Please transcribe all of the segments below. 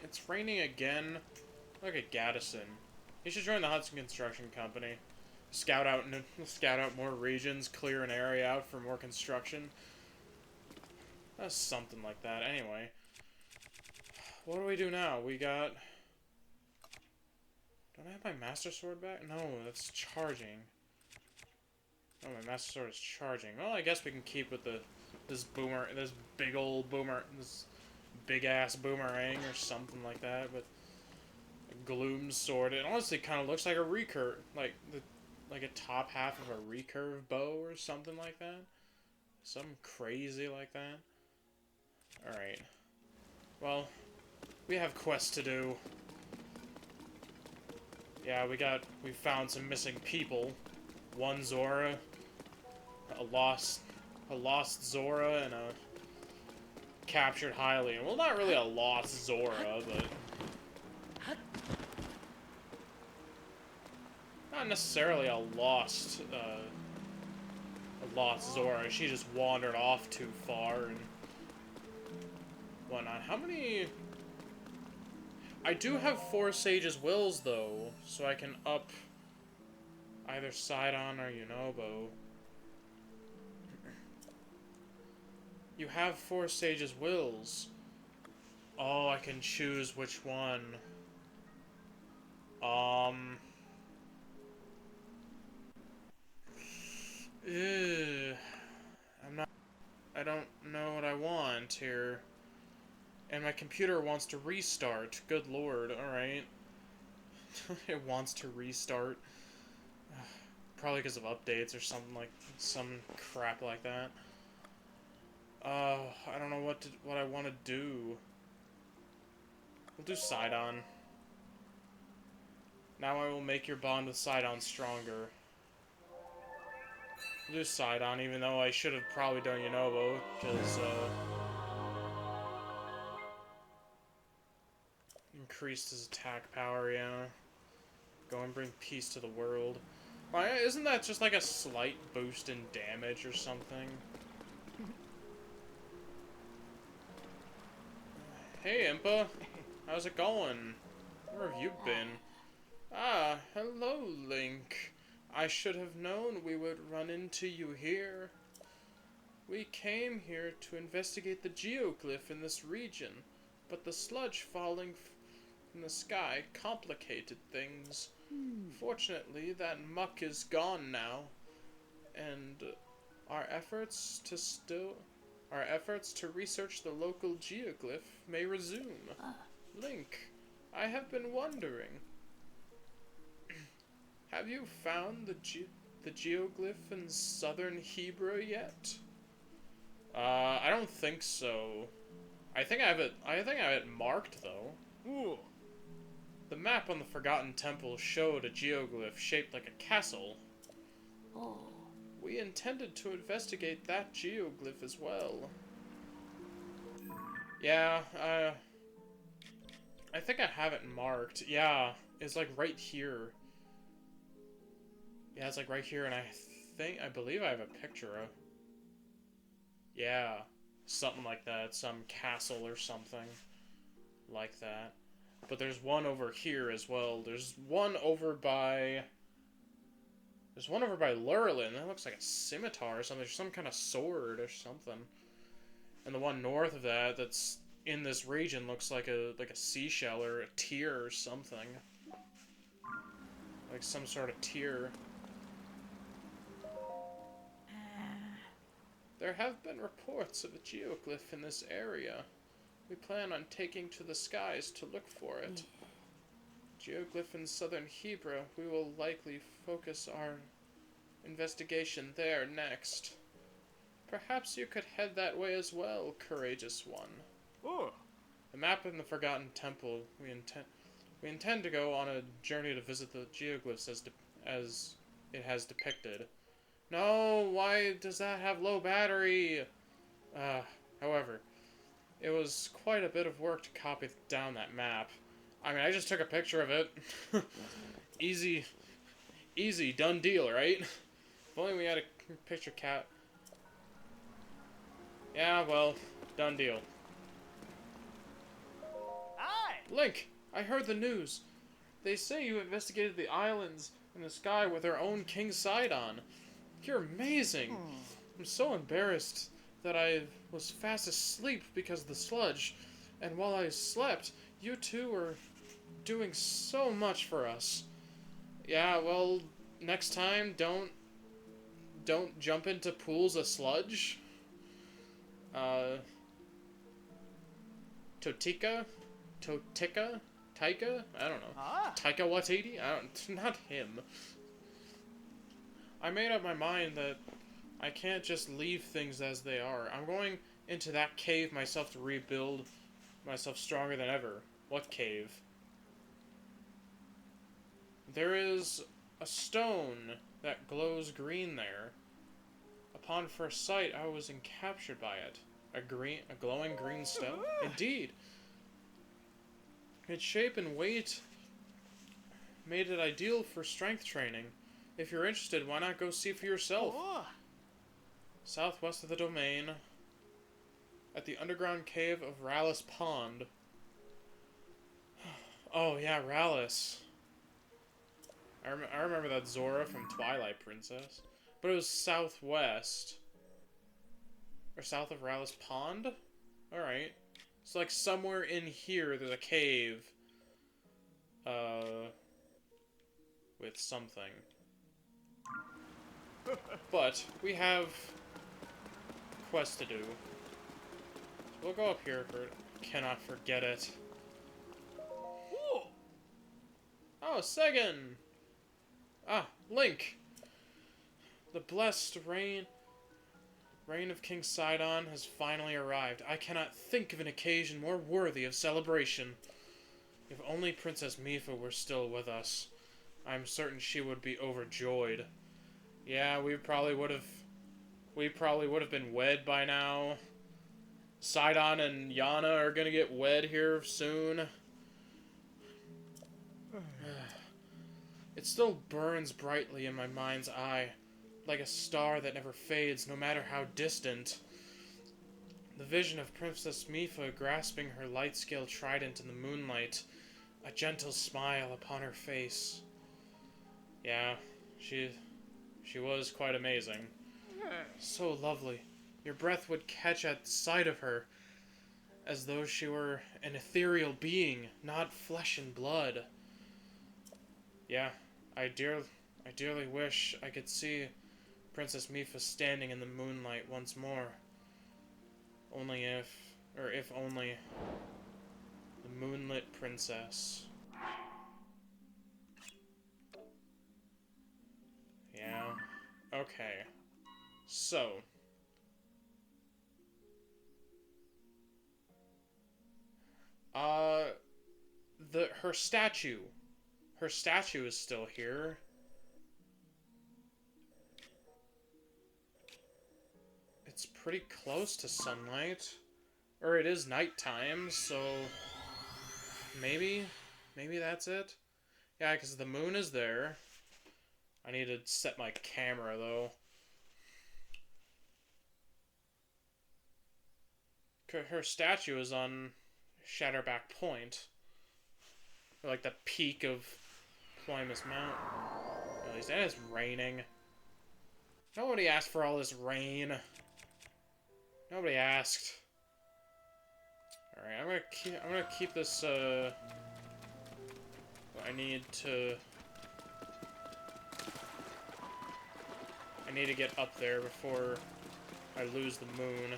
It's raining again. Look at Gaddison. He should join the Hudson Construction Company. Scout out more regions, clear an area out for more construction. That's something like that. Anyway, what do we do now? We got. Don't I have my Master Sword back? No, that's charging. Oh, my Master Sword is charging. Well, I guess we can keep with this big old boomer, this big ass boomerang or something like that. But a Gloom Sword. It honestly kind of looks like a recurve, like a top half of a recurve bow or something like that. Something crazy like that. Alright. Well, we have quests to do. Yeah, we found some missing people. One Zora, a lost Zora, and a captured Hylian. Well, not really a lost Zora, but not necessarily a lost Zora. She just wandered off too far and whatnot. How many? I do have 4 Sage's Wills, though, so I can up either Sidon or Yunobo. You have 4 Sage's Wills. Oh, I can choose which one. Ew. I don't know what I want here. And my computer wants to restart. Good lord, alright. It wants to restart. Probably because of updates or something like, some crap like that. I don't know what I want to do. We'll do Sidon. Now I will make your bond with Sidon stronger. We'll do Sidon, even though I should have probably done Yunobo, because, increased his attack power, yeah. Go and bring peace to the world. Why, isn't that just like a slight boost in damage or something? Hey, Impa. How's it going? Where have you been? Ah, hello, Link. I should have known we would run into you here. We came here to investigate the geoglyph in this region, but the sludge falling from the sky complicated things. Fortunately, that muck is gone now, and our efforts to research the local geoglyph may resume. Link, I have been wondering, have you found the geoglyph in southern Hebrew yet? I don't think so. I think I have it marked though. Ooh. The map on the Forgotten Temple showed a geoglyph shaped like a castle. Oh. We intended to investigate that geoglyph as well. Yeah, I think I have it marked. Yeah, it's like right here. Yeah, it's like right here, and I believe I have a picture of. Yeah, something like that. Some castle or something like that. But there's one over here as well. There's one over by Lurlin. That looks like a scimitar or something. There's some kind of sword or something. And the one north of that, that's in this region, looks like a seashell or a tear or something. Like some sort of tear. There have been reports of a geoglyph in this area. We plan on taking to the skies to look for it. Geoglyph in southern Hebrew. We will likely focus our investigation there next. Perhaps you could head that way as well, courageous one. Oh. The map in the Forgotten Temple. We intend to go on a journey to visit the geoglyphs as it has depicted. No, why does that have low battery? However, it was quite a bit of work to copy down that map. I mean, I just took a picture of it. Easy, done deal, right? If only we had a picture cat. Yeah, well, done deal. Link, I heard the news. They say you investigated the islands in the sky with our own King Sidon. You're amazing. I'm so embarrassed that I was fast asleep because of the sludge, and while I slept, you two were doing so much for us. Yeah, well, next time, don't jump into pools of sludge. Totika? Taika? I don't know. Taika Waititi? Not him. I made up my mind that I can't just leave things as they are. I'm going into that cave myself to rebuild myself stronger than ever. What cave? There is a stone that glows green there. Upon first sight, I was encaptured by it. A glowing green stone? Indeed. Its shape and weight made it ideal for strength training. If you're interested, why not go see for yourself? Southwest of the domain, at the underground cave of Rallis Pond. Oh yeah, Rallis. I remember that Zora from Twilight Princess. But it was southwest. Or south of Rallis Pond? Alright. So like somewhere in here there's a cave. With something. But we have quest to do. So we'll go up here for cannot forget it. Oh, Segan! Ah, Link! The blessed reign of King Sidon has finally arrived. I cannot think of an occasion more worthy of celebration. If only Princess Mipha were still with us, I'm certain she would be overjoyed. Yeah, we probably would have been wed by now. Sidon and Yana are gonna get wed here soon. It still burns brightly in my mind's eye, like a star that never fades, no matter how distant. The vision of Princess Mipha grasping her light-scale trident in the moonlight, a gentle smile upon her face. Yeah, she was quite amazing. So lovely. Your breath would catch at the sight of her, as though she were an ethereal being, not flesh and blood. Yeah, I dearly wish I could see Princess Mipha standing in the moonlight once more. If only, the Moonlit Princess. Yeah, okay. So. Her statue. Her statue is still here. It's pretty close to sunlight. Or it is nighttime, so maybe that's it. Yeah, because the moon is there. I need to set my camera, though. Her statue is on Shatterback Point. Or like the peak of Ploymus Mountain. At least, and it's raining. Nobody asked for all this rain. Nobody asked. Alright, I'm gonna keep this, I need to get up there before I lose the moon.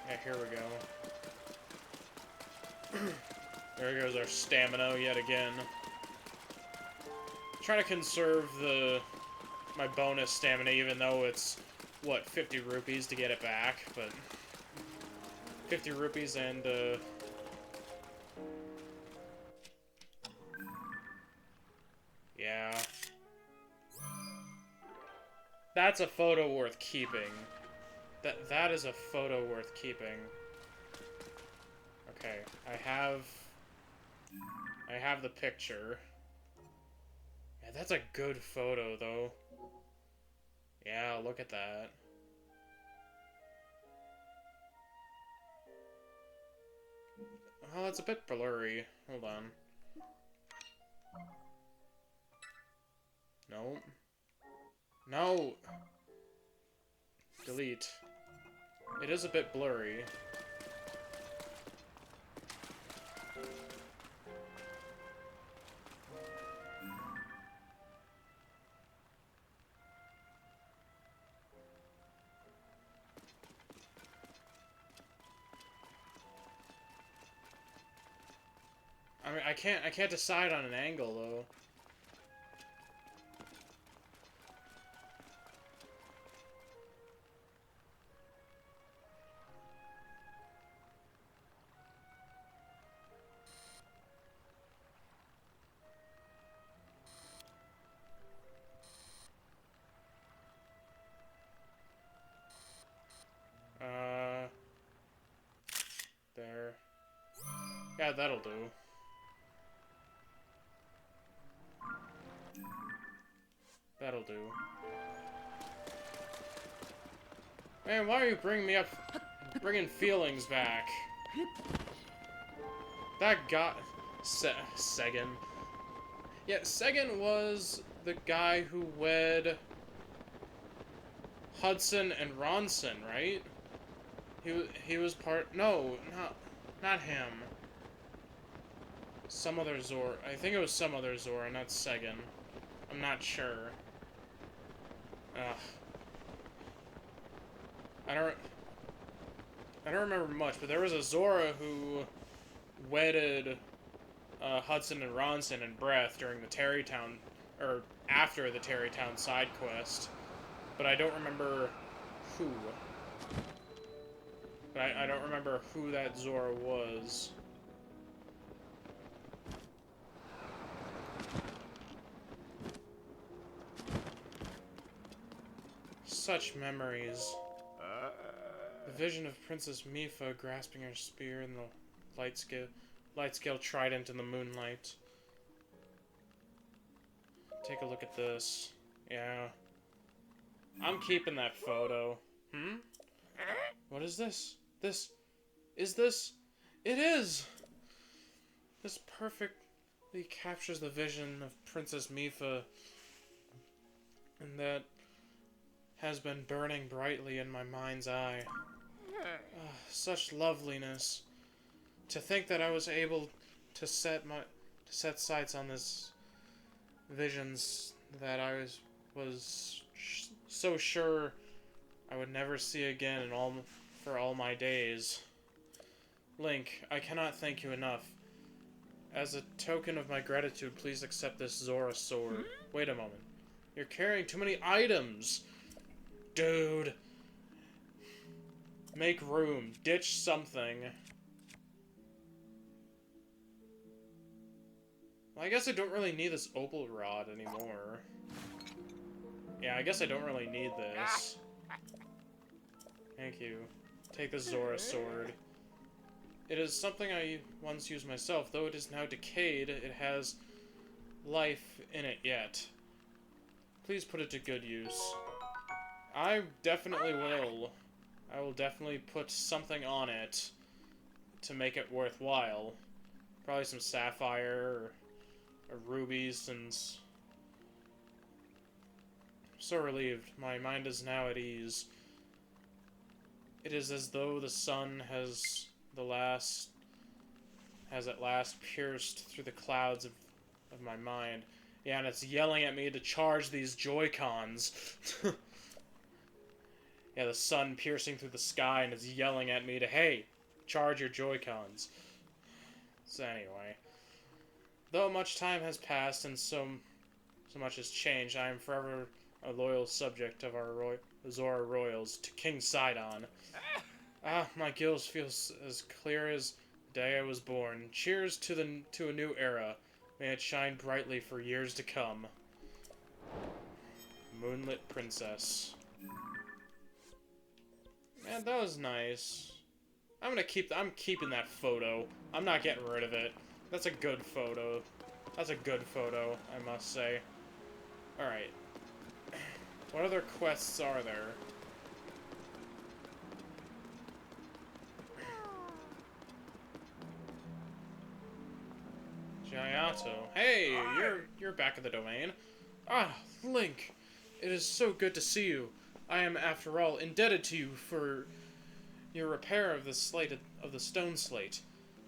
Yeah, here we go. There goes our stamina yet again. Trying to conserve my bonus stamina, even though it's, what, 50 rupees to get it back, but 50 rupees and, yeah. That's a photo worth keeping. That is a photo worth keeping. Okay, I have the picture. Yeah, that's a good photo, though. Yeah, look at that. Oh, it's a bit blurry. Hold on. No. No! Delete. It is a bit blurry. I mean, I can't decide on an angle, though. There. Yeah, that'll do. That'll do. Man, why are you bringing feelings back? That guy, Segan. Yeah, Segan was the guy who wed Hudson and Ronson, right? He was part. No, not him. Some other Zora. I think it was some other Zora, not Segan. I'm not sure. Ugh. I don't remember much, but there was a Zora who wedded Hudson and Ronson and Breath during the Terrytown, or after the Terrytown side quest. But I don't remember who. But I don't remember who that Zora was. Such memories. The vision of Princess Mifa grasping her spear in the light scale trident in the moonlight. Take a look at this. Yeah. I'm keeping that photo. Hmm? What is this? Is this? It is! This perfectly captures the vision of Princess Mifa, and that has been burning brightly in my mind's eye. Such loveliness. To think that I was able to set sights on this visions that I was so sure I would never see again for all my days. Link, I cannot thank you enough. As a token of my gratitude, please accept this Zora sword. Wait a moment. You're carrying too many items! Dude. Make room. Ditch something. Well, I guess I don't really need this opal rod anymore. Yeah, I guess I don't really need this. Thank you. Take the Zora sword. It is something I once used myself, though it is now decayed, it has life in it yet. Please put it to good use. I definitely will. I will definitely put something on it to make it worthwhile. Probably some sapphire or rubies, and so relieved. My mind is now at ease. It is as though the sun has at last pierced through the clouds of my mind. Yeah, and it's yelling at me to charge these Joy-Cons. Yeah, the sun piercing through the sky and it's yelling at me to, hey, charge your Joy-Cons. So anyway. Though much time has passed and so much has changed, I am forever a loyal subject of our Zora royals, to King Sidon. My gills feel as clear as the day I was born. Cheers to a new era. May it shine brightly for years to come. Moonlit Princess. Man, that was nice. I'm keeping that photo. I'm not getting rid of it. That's a good photo. That's a good photo, I must say. Alright. What other quests are there? Giato. Hey, you're back at the domain. Ah, Link. It is so good to see you. I am, after all, indebted to you for your repair of the stone slate.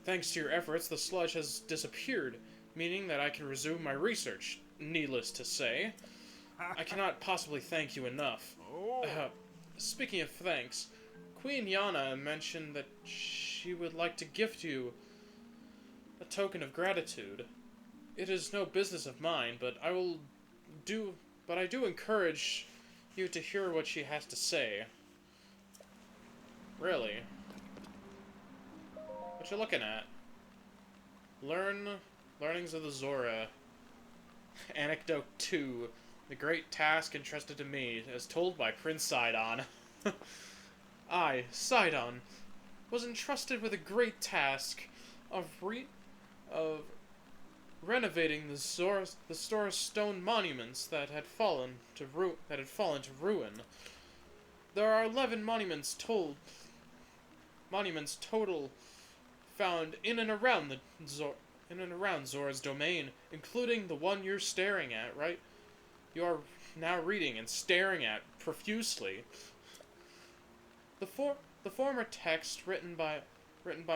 Thanks to your efforts, the sludge has disappeared, meaning that I can resume my research. Needless to say, I cannot possibly thank you enough. Speaking of thanks, Queen Yana mentioned that she would like to gift you a token of gratitude. It is no business of mine, but I do encourage you to hear what she has to say. Really? What you looking at? Learnings of the Zora. Anecdote 2. The great task entrusted to me, as told by Prince Sidon. I, Sidon, was entrusted with a great task of renovating the Zora stone monuments that had fallen to ruin. There are 11 monuments total found in and around Zora's domain, including the one you're staring at, right? You are now reading and staring at profusely. The former text written by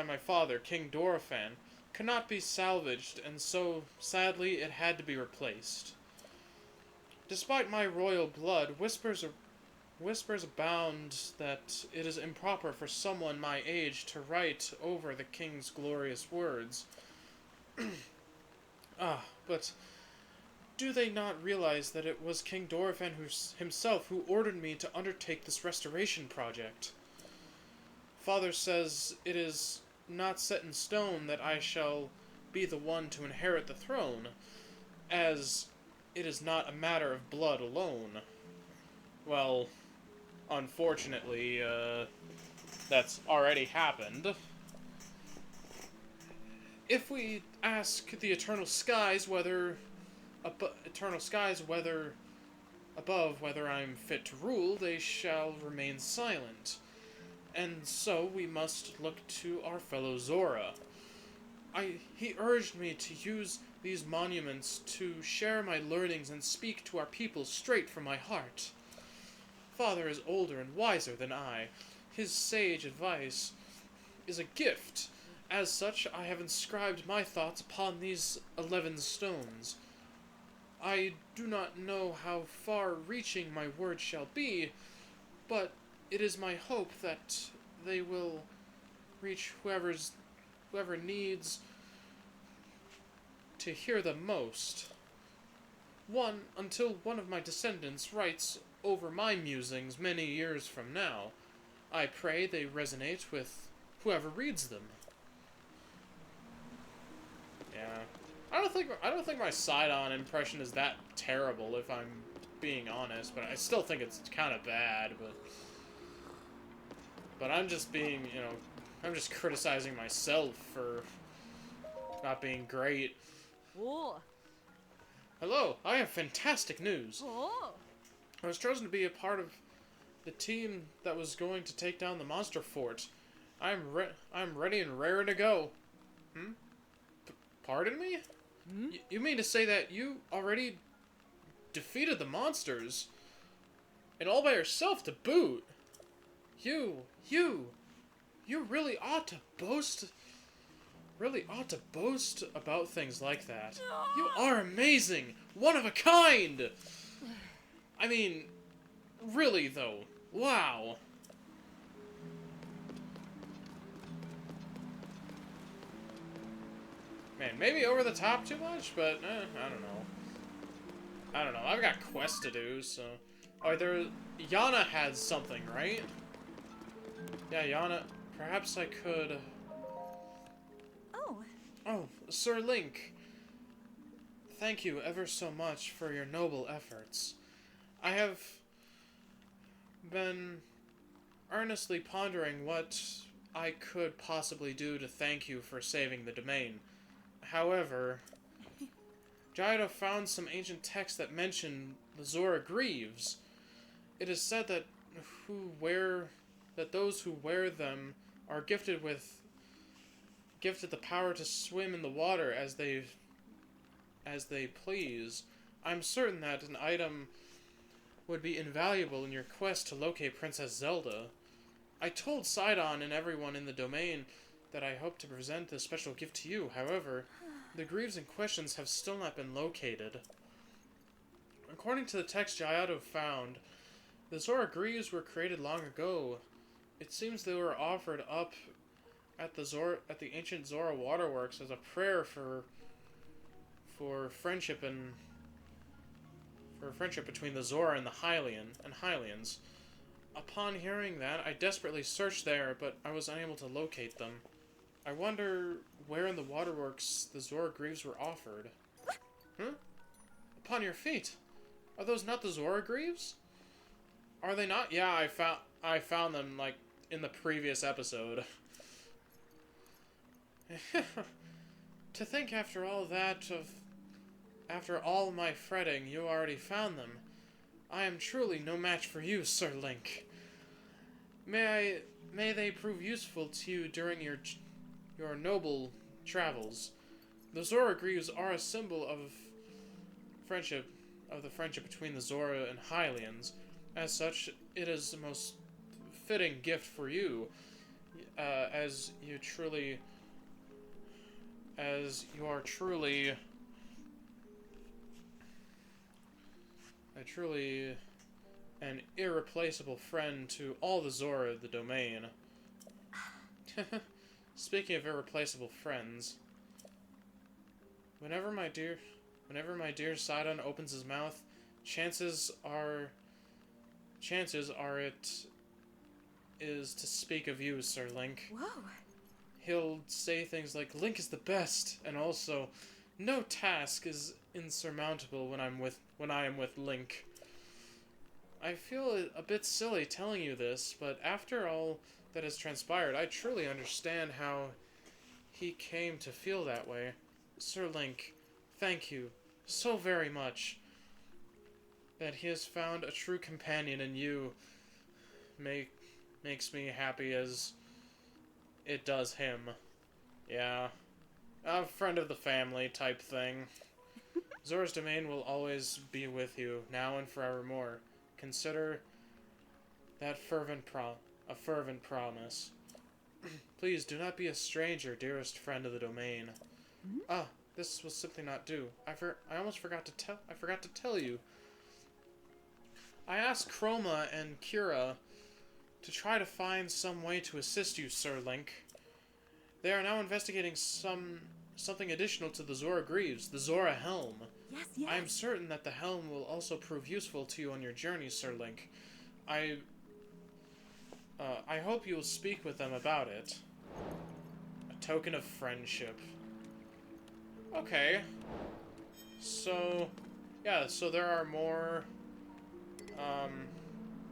my father, King Dorephan, cannot be salvaged, and so sadly it had to be replaced. Despite my royal blood, whispers abound that it is improper for someone my age to write over the king's glorious words. But do they not realize that it was King Dorephan himself who ordered me to undertake this restoration project? Father says it is not set in stone that I shall be the one to inherit the throne, as it is not a matter of blood alone. Well, unfortunately, that's already happened. If we ask the eternal skies whether above whether I'm fit to rule, they shall remain silent. And so we must look to our fellow Zora. He urged me to use these monuments to share my learnings and speak to our people straight from my heart. Father is older and wiser than I. His sage advice is a gift. As such, I have inscribed my thoughts upon these 11 stones. I do not know how far-reaching my words shall be, but it is my hope that they will reach whoever needs to hear them most. Until one of my descendants writes over my musings many years from now. I pray they resonate with whoever reads them. Yeah. I don't think my Sidon impression is that terrible, if I'm being honest, but I still think it's kind of bad, but I'm just being, I'm just criticizing myself for not being great. Oh. Hello, I have fantastic news. Oh. I was chosen to be a part of the team that was going to take down the monster fort. I'm ready and raring to go. Pardon me? You mean to say that you already defeated the monsters? And all by yourself to boot? You really ought to boast about things like that. You are amazing! One of a kind! I mean, really though. Wow. Man, maybe over the top too much, but I don't know. I've got quests to do, so... Oh, Yana had something, right? Yeah, Yana... Perhaps I could... Oh, Sir Link. Thank you ever so much for your noble efforts. I have been earnestly pondering what I could possibly do to thank you for saving the domain. However, Giato found some ancient texts that mention the Zora Greaves. It is said that those who wear them are gifted the power to swim in the water as they as they please. I'm certain that an item would be invaluable in your quest to locate Princess Zelda. I told Sidon and everyone in the domain that I hope to present this special gift to you. However, the Greaves in questions have still not been located. According to the text Giotto found, the Zora Greaves were created long ago. It seems they were offered up at the ancient Zora waterworks as a prayer for friendship between the Zora and the Hylians. Upon hearing that, I desperately searched there, but I was unable to locate them. I wonder where in the waterworks the Zora Greaves were offered. Upon your feet. Are those not the Zora Greaves? Are they not? Yeah, I found them, like, in the previous episode. To think after all my fretting, you already found them. I am truly no match for you, Sir Link. May they prove useful to you during your noble travels. The Zora Greaves are a symbol of the friendship between the Zora and Hylians. As such, it is the most fitting gift for you, as you are truly an irreplaceable friend to all the Zora of the domain. Speaking of irreplaceable friends, whenever my dear Sidon opens his mouth, chances are it is to speak of you, Sir Link. Whoa. He'll say things like, Link is the best, and also, no task is insurmountable when I am with Link. I feel a bit silly telling you this, but after all that has transpired, I truly understand how he came to feel that way. Sir Link, thank you so very much. That he has found a true companion in you makes me happy as it does him. Yeah. A friend of the family type thing. Zora's domain will always be with you, now and forevermore. Consider that a fervent promise. Please do not be a stranger, dearest friend of the domain. This will simply not do. I almost forgot to tell you. I asked Chroma and Kira to try to find some way to assist you, Sir Link. They are now investigating something additional to the Zora Greaves, the Zora Helm. Yes. I am certain that the helm will also prove useful to you on your journey, Sir Link. I hope you will speak with them about it. A token of friendship. Okay. So, yeah, so there are more,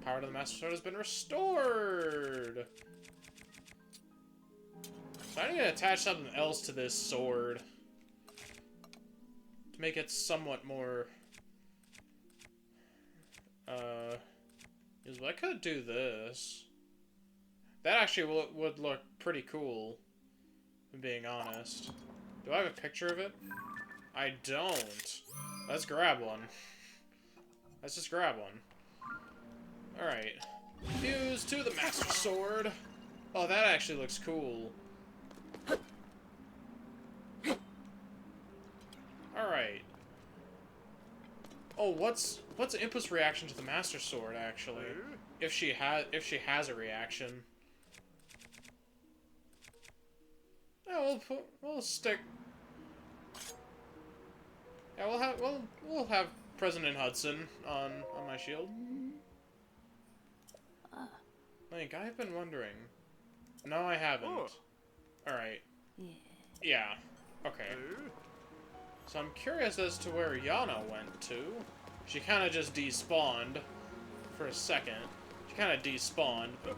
power to the Master Sword has been restored! So I need to attach something else to this sword. To make it somewhat more, usable. I could do this. That actually would look pretty cool, if I'm being honest. Do I have a picture of it? I don't. Let's grab one. Let's just grab one. Alright. Fuse to the Master Sword. Oh, that actually looks cool. Alright. Oh, what's Impa's reaction to the Master Sword, actually? If she has a reaction. Yeah, we'll stick. Yeah, we'll have President Hudson on my shield. Link, I've been wondering. No, I haven't. Alright. Yeah. Okay. So I'm curious as to where Yana went to. She kind of just despawned for a second. She kind of despawned. But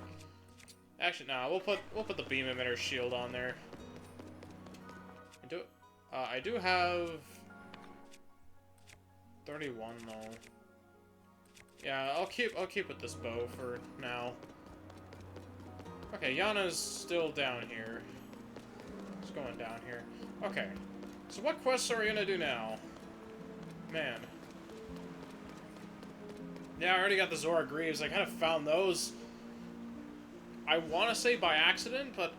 actually, nah. We'll put the beam emitter shield on there. I do have 31 though. Yeah, I'll keep with this bow for now. Okay, Yana's still down here. It's going down here. Okay. So what quests are we gonna do now? man. Yeah, I already got the Zora Greaves. I kind of found those, I want to say by accident, but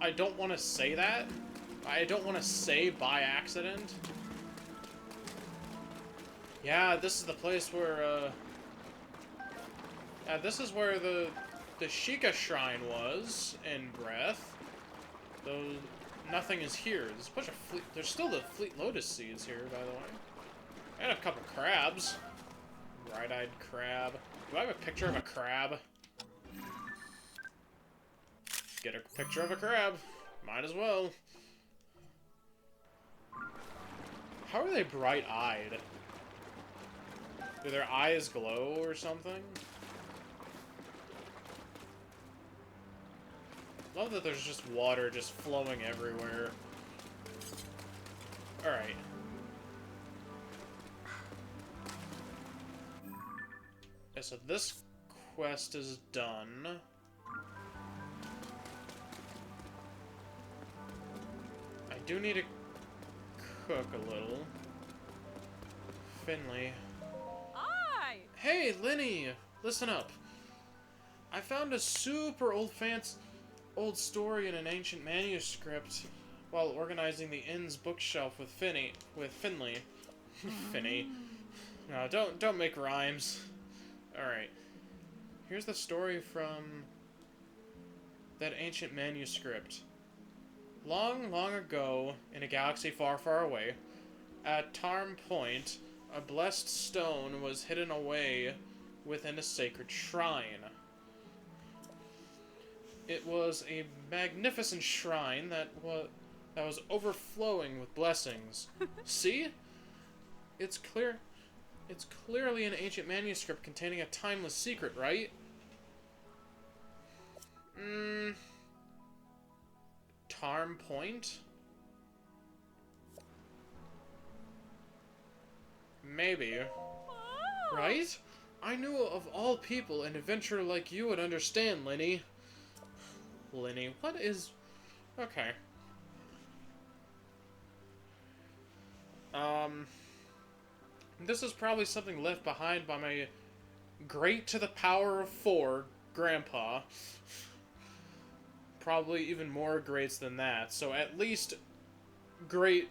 I don't want to say that. I don't want to say by accident. Yeah, this is the place where, this is where the Sheikah Shrine was in Breath. Though nothing is here. There's a bunch of there's still the Fleet Lotus seeds here, by the way. And a couple crabs. Bright-eyed crab. Do I have a picture of a crab? Get a picture of a crab. Might as well. How are they bright-eyed? Do their eyes glow or something? Love that there's just water just flowing everywhere. Alright. Okay, so this quest is done. I do need to cook a little. Finley. Aye. Hey, Linny! Listen up. I found a super old story in an ancient manuscript while organizing the inn's bookshelf with Finley. Finny. No, don't make rhymes. Alright. Here's the story from that ancient manuscript. Long, long ago, in a galaxy far, far away, at Tarm Point, a blessed stone was hidden away within a sacred shrine. It was a magnificent shrine that was overflowing with blessings. See? It's clearly an ancient manuscript containing a timeless secret, right? Tarm Point? Maybe. Oh. Right? I knew of all people an adventurer like you would understand, Linny. Linny, what is... Okay. This is probably something left behind by my great to the power of 4 grandpa. Probably even more greats than that, so at least great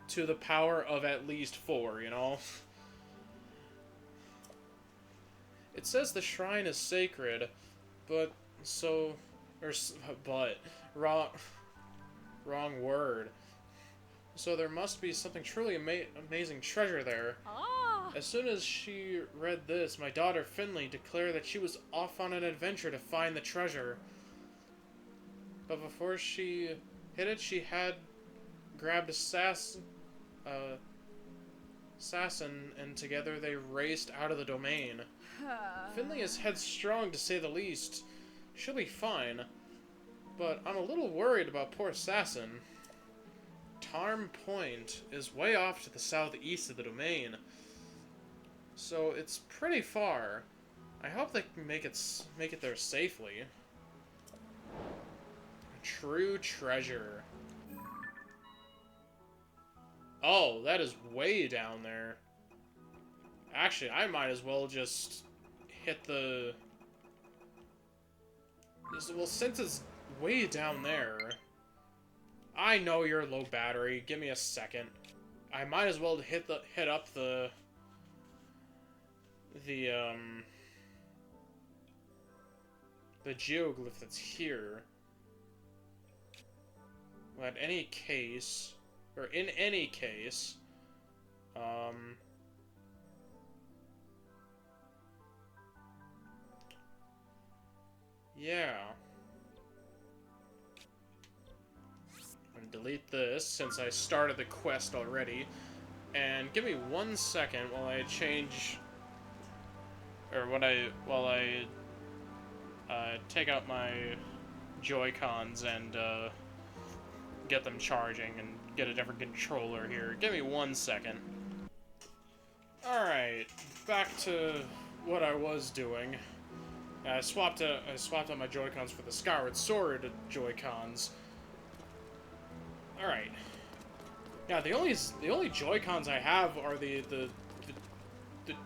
to the power of at least 4, you know? It says the shrine is sacred, but wrong word. So there must be something truly amazing treasure there. Ah. As soon as she read this, my daughter Finley declared that she was off on an adventure to find the treasure. But before she hit it, she had grabbed assassin, and together they raced out of the domain. Finley is headstrong, to say the least. She'll be fine, but I'm a little worried about poor Assassin. Tarm Point is way off to the southeast of the domain, so it's pretty far. I hope they can make it there safely. A true treasure. Oh, that is way down there. Actually, I might as well just hit the... Well, since it's way down there... I know you're low battery. Give me a second. I might as well hit up the geoglyph that's here. Well, in any case, yeah. I'm gonna delete this since I started the quest already. And give me 1 second while I change, or while I take out my Joy-Cons and get them charging and get a different controller here. Give me 1 second. Alright, back to what I was doing. I swapped out my Joy-Cons for the Skyward Sword Joy-Cons. Alright. Yeah, the only Joy-Cons I have are the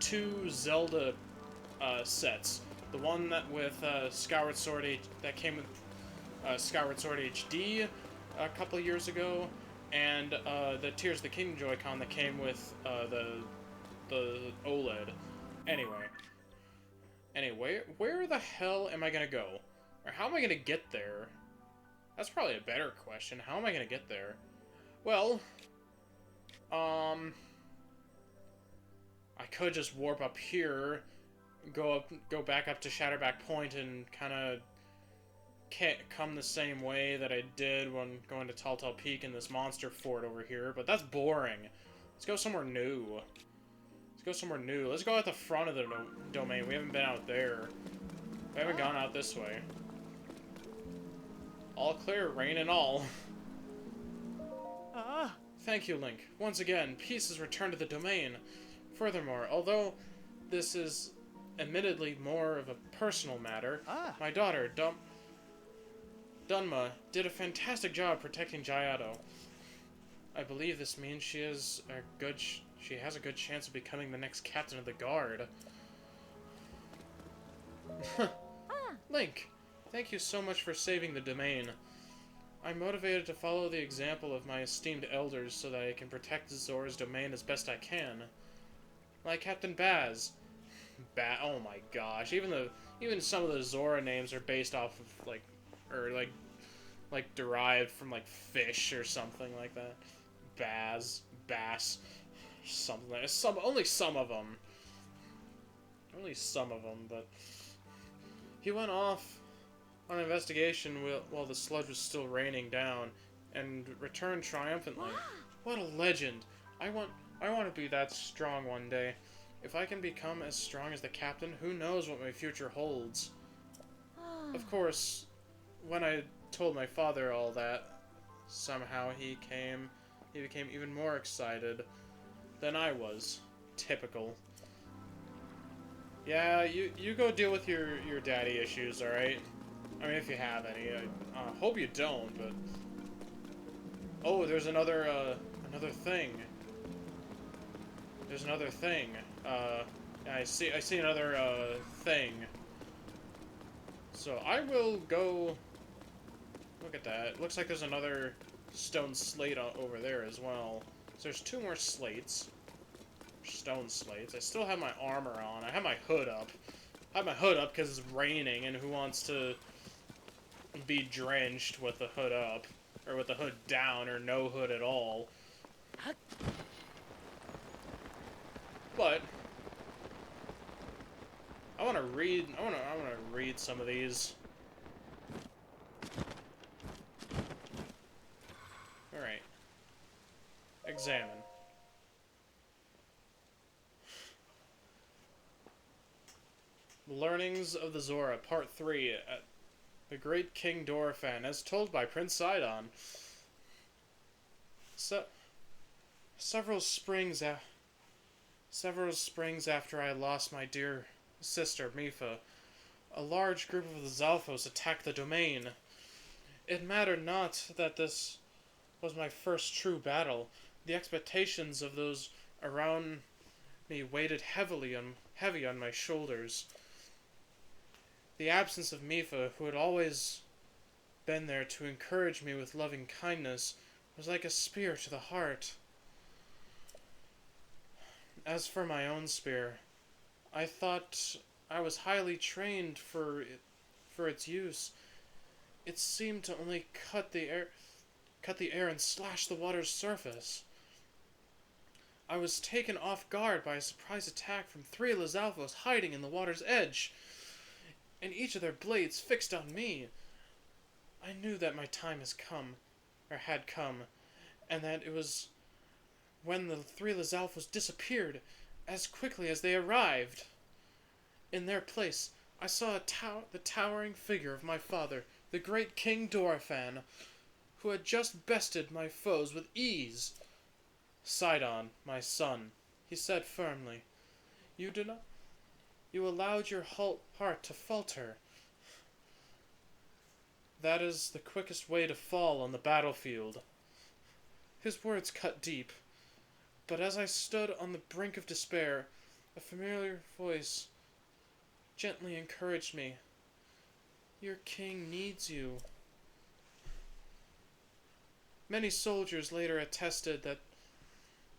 two Zelda sets. The one that with Skyward Sword that came with Skyward Sword HD a couple of years ago, and the Tears of the Kingdom Joy-Con that came with the OLED. Anyway, where the hell am I gonna go? Or how am I gonna get there? That's probably a better question. How am I gonna get there? Well, I could just warp up here, go back up to Shatterback Point, and kind of come the same way that I did when going to Telltale Peak in this monster fort over here. But that's boring. Let's go somewhere new. Let's go at the front of the domain. We haven't been out there. We haven't gone out this way. All clear, rain and all. Thank you, Link. Once again, peace has returned to the domain. Furthermore, although this is admittedly more of a personal matter, my daughter, Dunma, did a fantastic job protecting Jayato. I believe this means she has a good chance of becoming the next captain of the guard. Link, thank you so much for saving the domain. I'm motivated to follow the example of my esteemed elders so that I can protect Zora's domain as best I can. Like Captain Baz. Oh my gosh, even some of the Zora names are based off of like derived from like fish or something like that. Baz, Bass, something like that. Only some of them, but he went off on an investigation while the sludge was still raining down, and returned triumphantly. What a legend! I want to be that strong one day. If I can become as strong as the captain, who knows what my future holds? Of course, when I told my father all that, somehow he became even more excited than I was. Typical. Yeah, you go deal with your daddy issues, alright? I mean, if you have any. I hope you don't, but... Oh, there's another thing. There's another thing. I see another, thing. So, I will go... Look at that. Looks like there's another stone slate over there as well. So there's two more slates. Stone slates. I still have my armor on. I have my hood up. I have my hood up because it's raining, and who wants to be drenched with the hood up? Or with the hood down, or no hood at all. But I want to read some of these. Alright. Examine. Learnings of the Zora, Part 3. The Great King Dorephan, as told by Prince Sidon. Several springs after I lost my dear sister, Mifa, a large group of the Zalfos attacked the domain. It mattered not that this was my first true battle. The expectations of those around me weighed heavy on my shoulders. The absence of Mifa, who had always been there to encourage me with loving kindness, was like a spear to the heart. As for my own spear, I thought I was highly trained for its use. It seemed to only cut the air and slash the water's surface. I was taken off guard by a surprise attack from 3 Lizalfos hiding in the water's edge, and each of their blades fixed on me. I knew that my time had come, and that it was when the 3 Lizalfos disappeared as quickly as they arrived. In their place, I saw the towering figure of my father, the great King Dorephan, who had just bested my foes with ease. Sidon, my son, he said firmly, you allowed your heart to falter. That is the quickest way to fall on the battlefield. His words cut deep. But as I stood on the brink of despair, a familiar voice gently encouraged me. Your king needs you. Many soldiers later attested that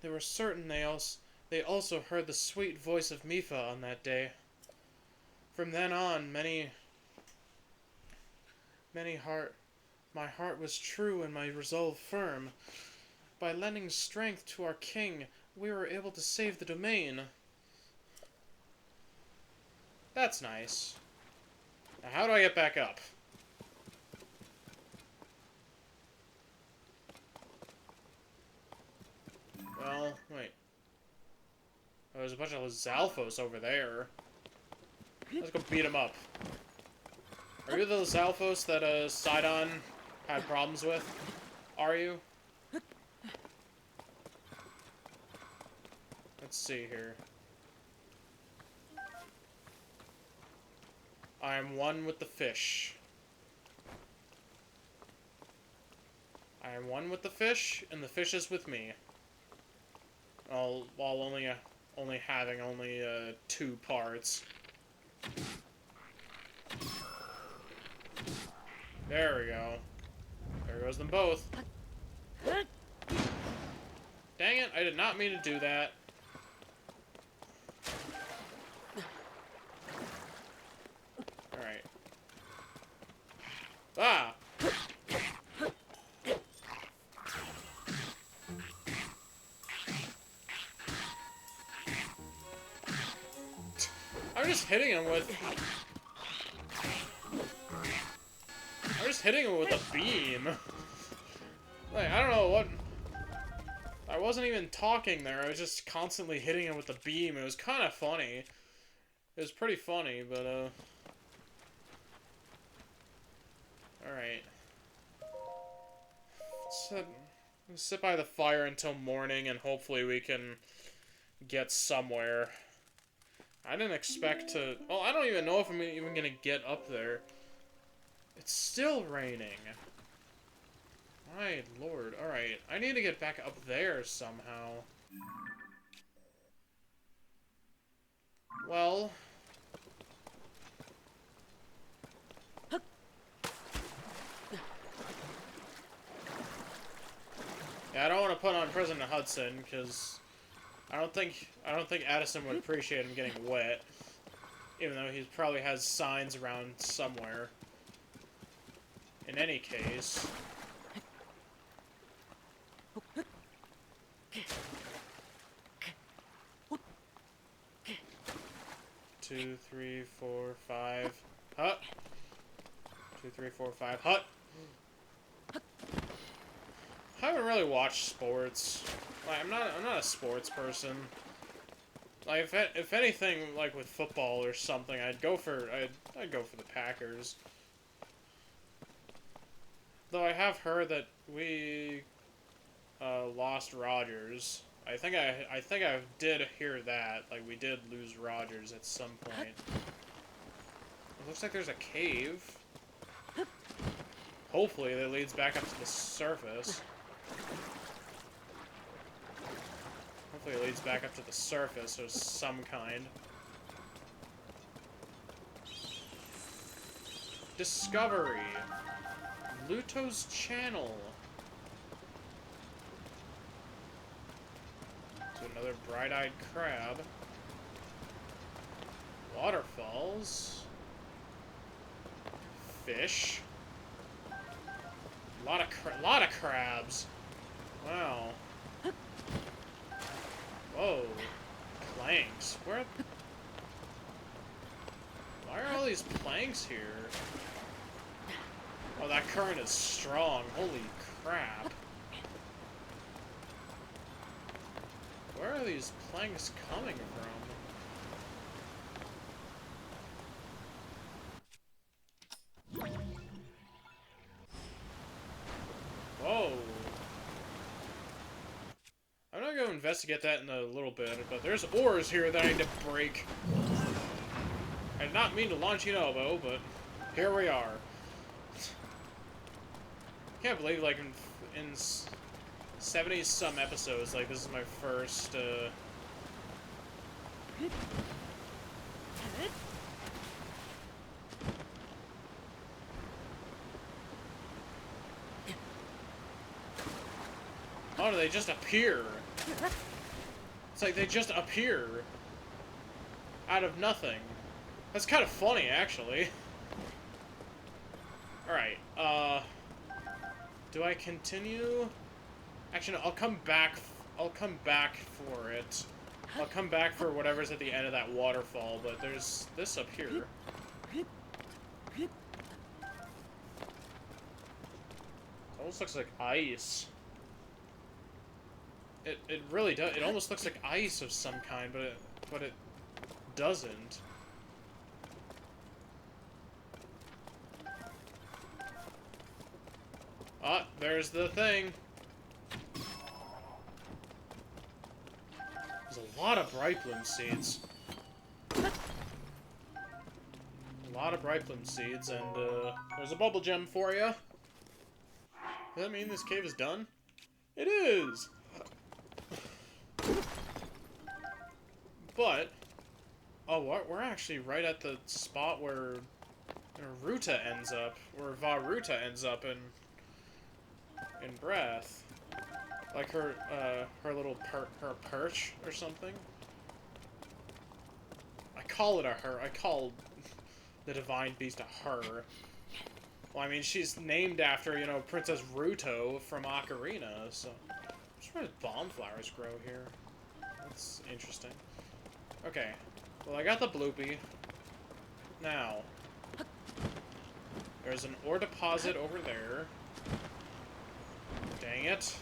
they were certain they also heard the sweet voice of Mifa on that day. From then on, my heart was true and my resolve firm. By lending strength to our king, we were able to save the domain. That's nice. Now, how do I get back up? Well, wait. Oh, there's a bunch of Zalfos over there. Let's go beat them up. Are you the Zalfos that, Sidon had problems with? Are you? Let's see here. I am one with the fish. I am one with the fish, and the fish is with me. While only having 2 parts. There we go. There goes them both. Dang it, I did not mean to do that. Alright. Ah! I'm just hitting him with a beam. Like, I don't know what... I wasn't even talking there, I was just constantly hitting him with a beam. It was kind of funny. It was pretty funny, but, Alright. Sit by the fire until morning, and hopefully we can get somewhere. I didn't expect to... Well, I don't even know if I'm even gonna get up there. It's still raining. My lord. Alright, I need to get back up there somehow. Well... Yeah, I don't want to put on President Hudson, because I don't think Addison would appreciate him getting wet. Even though he probably has signs around somewhere. In any case... 2, 3, 4, 5. Hut. 2, 3, 4, 5. Hut. I haven't really watched sports. Like, I'm not a sports person. Like, if anything, like with football or something, I'd go for the Packers. Though I have heard that we lost Rodgers. I think I did hear that. Like, we did lose Rodgers at some point. It looks like there's a cave. Hopefully that leads back up to the surface. Hopefully it leads back up to the surface of some kind. Discovery. LUTO'S channel. To another bright-eyed crab. Waterfalls. Fish. Lot of crabs. Wow. Whoa. Planks. Why are all these planks here? Oh, that current is strong. Holy crap. Where are these planks coming from? Whoa. I'm gonna go investigate that in a little bit, but there's ores here that I need to break. I did not mean to launch an elbow, but here we are. Can't believe, like, 70-some episodes. Like, this is my first, Oh, they just appear. It's like they just appear out of nothing. That's kind of funny, actually. Alright, do I continue? Actually, no, I'll come back for it. I'll come back for whatever's at the end of that waterfall, but there's this up here. Almost looks like ice. It really does. It almost looks like ice of some kind, but it doesn't. Ah, there's the thing. There's a lot of bright bloom seeds. A lot of bright bloom seeds, and there's a bubble gem for you. Does that mean this cave is done? It is! But, oh, what? We're actually right at the spot where Ruta ends up, where Varuta ends up in Breath. Like her little perch or something. I call it a her. I call the divine beast a her. Well, I mean, she's named after, you know, Princess Ruto from Ocarina, so... Just where bomb flowers grow here. That's interesting. Okay. Well, I got the bloopy. Now. There's an ore deposit over there. Dang it.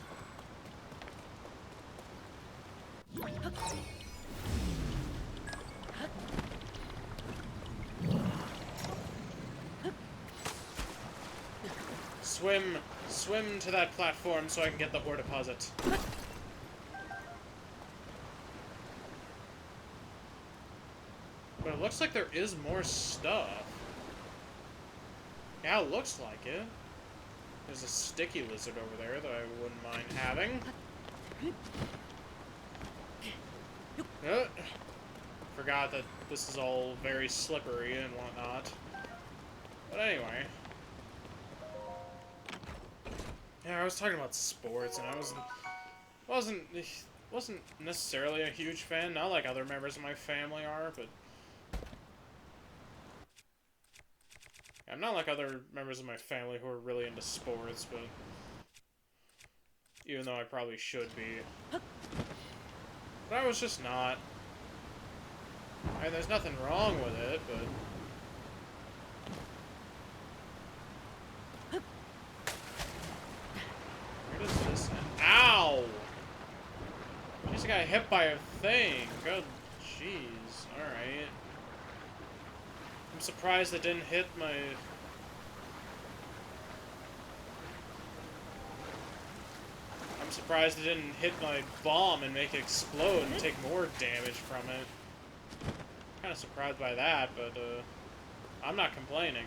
Swim to that platform so I can get the ore deposit. But it looks like there is more stuff. Yeah, it looks like it. There's a sticky lizard over there that I wouldn't mind having. Forgot that this is all very slippery and whatnot. But anyway. Yeah, I was talking about sports, and I wasn't necessarily a huge fan, not like other members of my family are, but I'm not like other members of my family who are really into sports, but even though I probably should be. But I was just not. I mean, there's nothing wrong with it, but... Where does this end? Ow! I just got hit by a thing. Good jeez. Alright. I'm surprised it didn't hit my... I'm surprised it didn't hit my bomb and make it explode and take more damage from it. Kind of surprised by that, but I'm not complaining.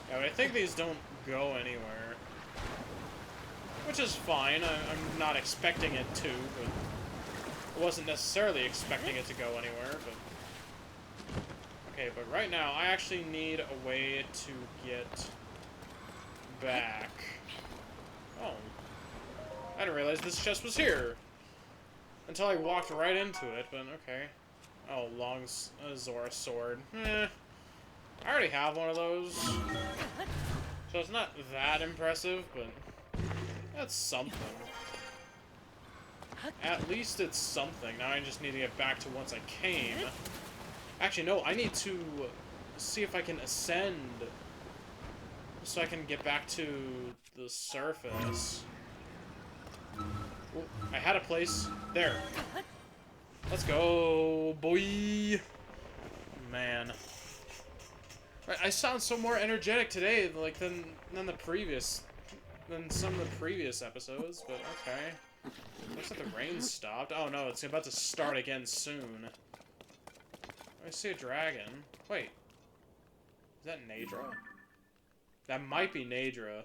Yeah, but I think these don't go anywhere. Which is fine. I'm not expecting it to, but I wasn't necessarily expecting it to go anywhere, but... Okay, but right now, I actually need a way to get back. Oh. I didn't realize this chest was here. Until I walked right into it, but okay. Oh, long Zora sword. I already have one of those. So it's not that impressive, but that's something. At least it's something. Now I just need to get back to once I came. Actually, no, I need to see if I can ascend so I can get back to the surface. Ooh, I had a place. There. Let's go, boy. Man. I sound so more energetic today, like, than some of the previous episodes, but okay. Looks like the rain stopped. Oh no, it's about to start again soon. I see a dragon. Wait. that Nadra? That might be Nadra.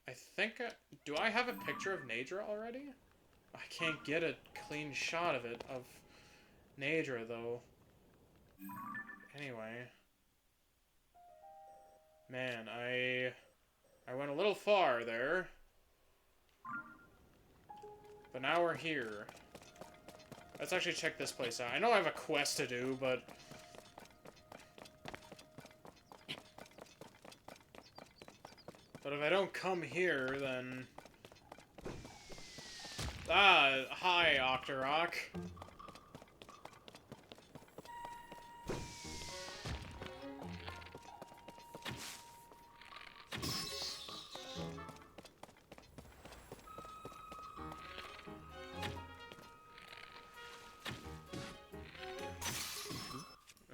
I think do I have a picture of Nadra already? I can't get a clean shot of it, of Nadra, though. Anyway. Man, I went a little far there. But now we're here. Let's actually check this place out. I know I have a quest to do, but... But if I don't come here, then... Ah, hi, Octorok.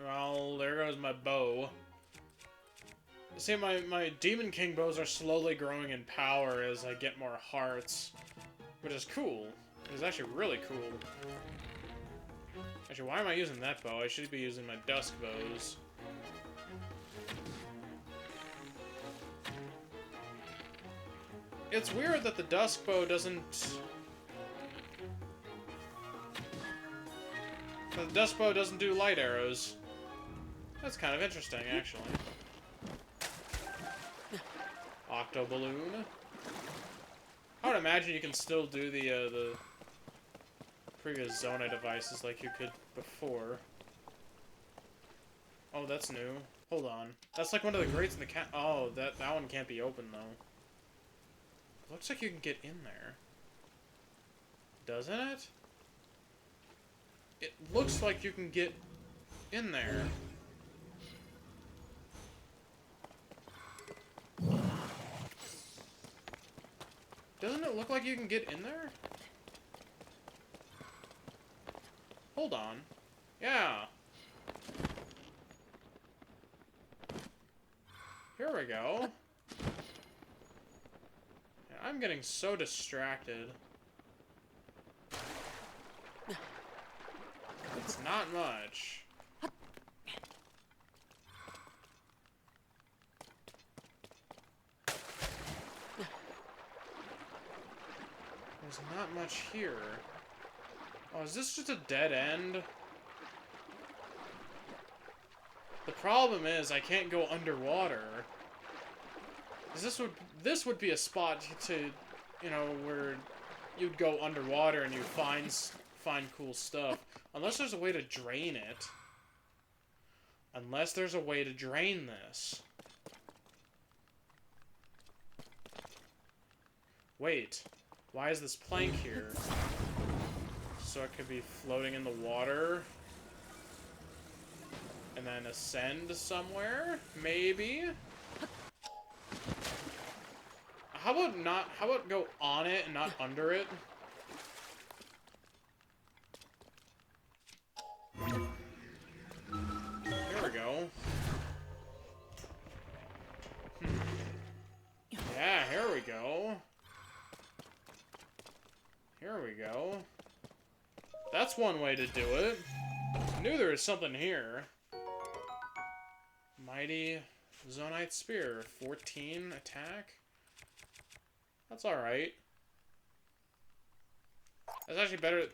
Well, there goes my bow. See, my Demon King bows are slowly growing in power as I get more hearts. Which is cool. It's actually really cool. Actually, why am I using that bow? I should be using my dusk bows. It's weird that the dusk bow doesn't... The dusk bow doesn't do light arrows. That's kind of interesting, actually. Octo balloon. I would imagine you can still do the previous Zona devices like you could before. Oh, that's new. Hold on. That's like one of the grates in the cat. Oh, that one can't be open though. Looks like you can get in there. Doesn't it? It looks like you can get in there. Doesn't it look like you can get in there? Hold on. Yeah. Here we go. Yeah, I'm getting so distracted. It's not much. There's not much here. Oh, is this just a dead end? The problem is I can't go underwater. This would be a spot to, you know, where you'd go underwater and you find cool stuff. Unless there's a way to drain it. Unless there's a way to drain this. Wait. Why is this plank here? So it could be floating in the water. And then ascend somewhere? Maybe? How about go on it and not under it? Here we go. Yeah, here we go. Here we go. That's one way to do it. I knew there was something here. Mighty Zonite Spear. 14 attack. That's alright. That's actually better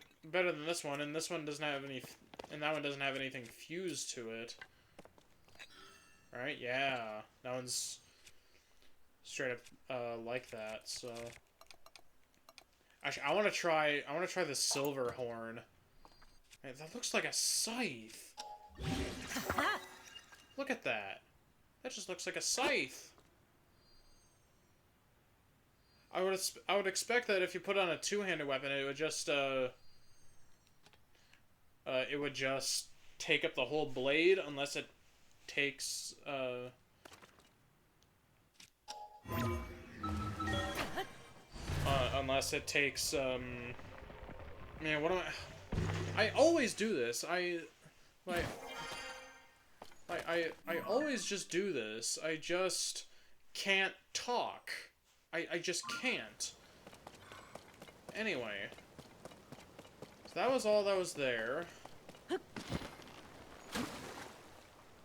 than this one, and this one doesn't have any... And that one doesn't have anything fused to it. Right? Yeah. That one's straight up like that, so... Actually, I want to try the silver horn. Man, that looks like a scythe. Look at that. That just looks like a scythe. I would expect that if you put on a two-handed weapon, it would just take up the whole blade, unless it takes man, what am I always do this. I always just do this. I just can't talk. I just can't. Anyway. So that was all that was there.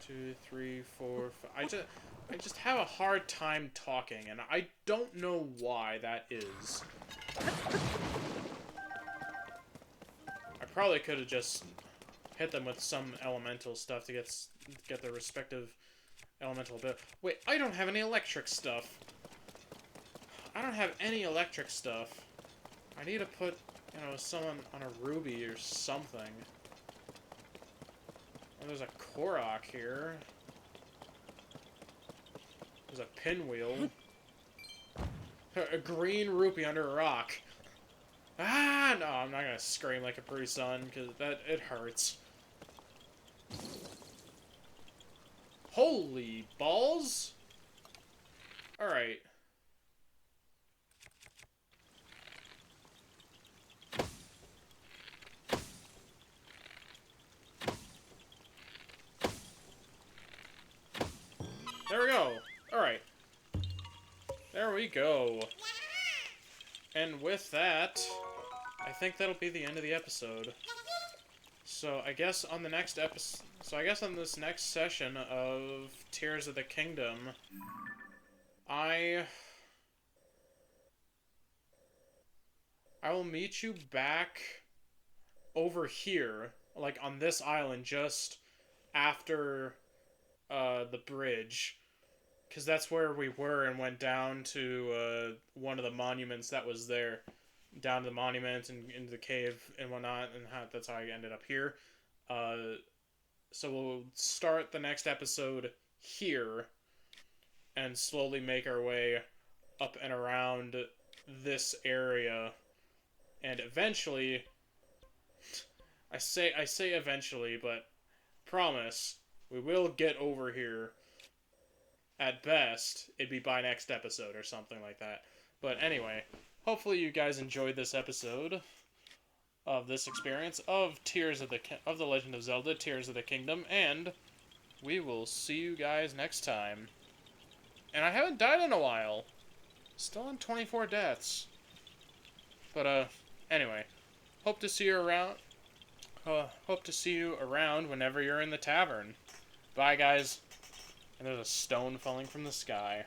2, 3, 4, 5. I just have a hard time talking, and I don't know why that is. I probably could have just hit them with some elemental stuff to get their respective elemental ability. Wait, I don't have any electric stuff. I don't have any electric stuff. I need to put, you know, someone on a ruby or something. Oh, there's a Korok here. There's a pinwheel. A green rupee under a rock. Ah, no, I'm not gonna scream like a Capri-Sun, because it hurts. Holy balls! Alright. There we go. Alright. There we go. And with that, I think that'll be the end of the episode. So I guess on the next episode, on this next session of Tears of the Kingdom, I will meet you back over here, like on this island, just after the bridge, because that's where we were and went down to one of the monuments that was there. Down to the monument and into the cave and whatnot, and that's how I ended up here. So we'll start the next episode here and slowly make our way up and around this area, and eventually, I say eventually, but promise, we will get over here. At best, it'd be by next episode or something like that. But anyway, hopefully you guys enjoyed this episode of this experience of The Legend of Zelda: Tears of the Kingdom, and we will see you guys next time. And I haven't died in a while. Still on 24 deaths. But anyway, hope to see you around. Hope to see you around whenever you're in the tavern. Bye, guys. And there's a stone falling from the sky.